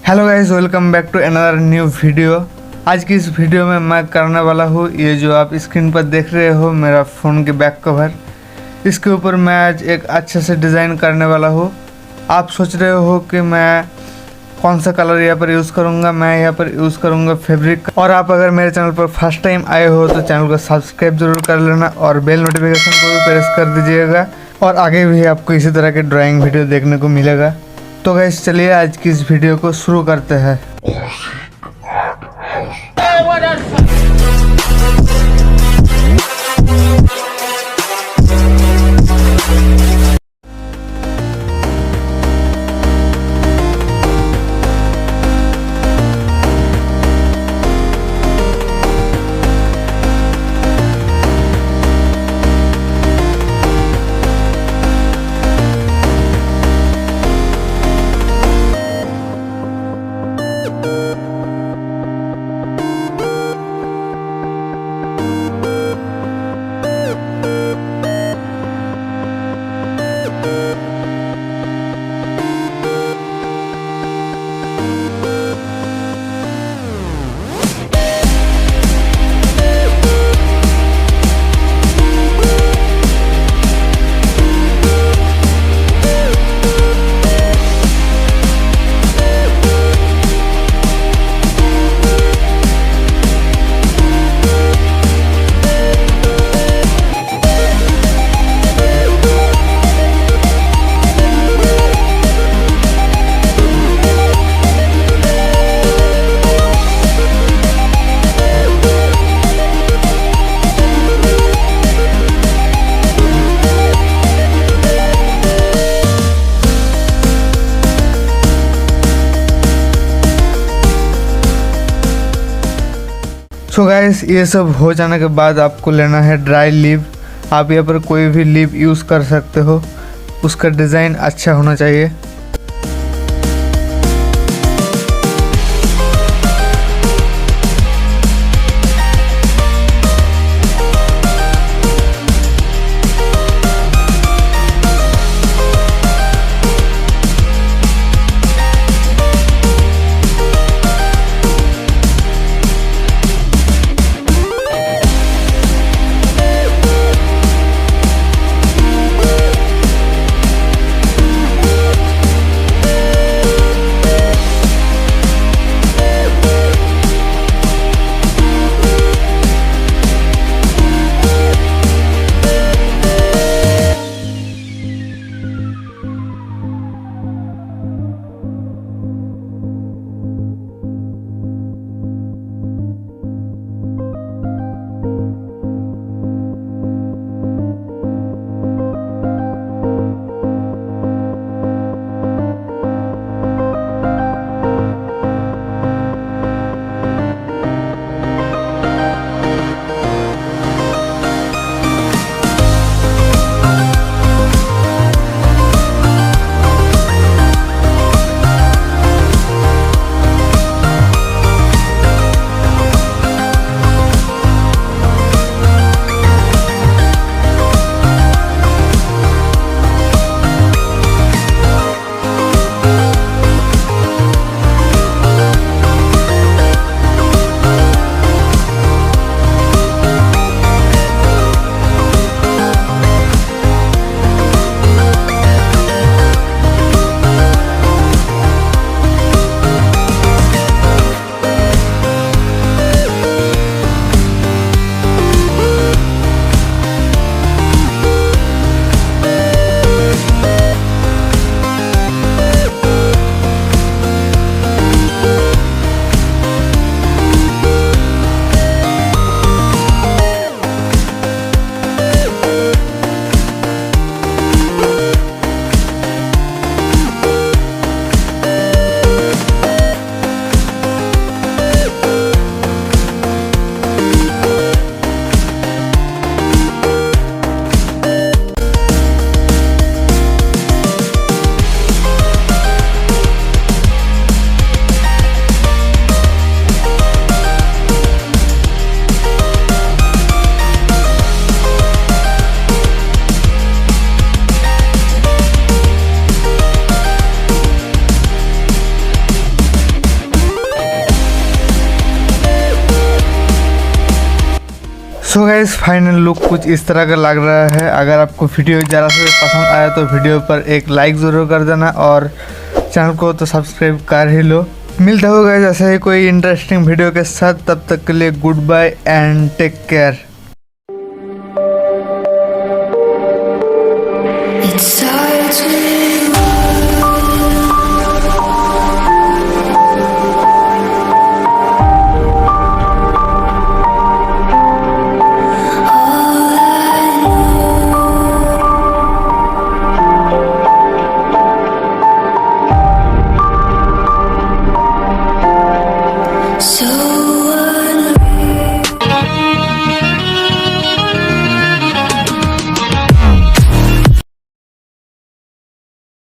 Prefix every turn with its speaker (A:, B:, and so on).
A: Hello guys, welcome back to another new video. आज की इस वीडियो में मैं करने वाला हूँ ये जो आप स्क्रीन पर देख रहे हो मेरा फ़ोन के बैक कवर। इसके ऊपर मैं आज एक अच्छे से डिज़ाइन करने वाला हूँ। आप सोच रहे हो कि मैं कौन सा कलर यहाँ पर यूज़ करूँगा। मैं यहाँ पर यूज़ करूँगा फैब्रिक। और आप अगर मेरे चैनल पर फर्स्ट टाइम आए हो तो चैनल को सब्सक्राइब जरूर कर लेना और बेल नोटिफिकेशन को भी प्रेस कर दीजिएगा। और आगे भी आपको इसी तरह के ड्राइंग वीडियो देखने को मिलेगा। तो गाइस चलिए आज की इस वीडियो को शुरू करते हैं। सो गाइस, ये सब हो जाने के बाद आपको लेना है ड्राई लीव। आप यहाँ पर कोई भी लीव यूज़ कर सकते हो, उसका डिज़ाइन अच्छा होना चाहिए। सो गाइस फाइनल लुक कुछ इस तरह का लग रहा है। अगर आपको वीडियो ज़रा से पसंद आया तो वीडियो पर एक लाइक ज़रूर कर देना और चैनल को तो सब्सक्राइब कर ही लो। मिलता होगा ऐसे ही कोई इंटरेस्टिंग वीडियो के साथ, तब तक के लिए good bye and take care.
B: It's hard to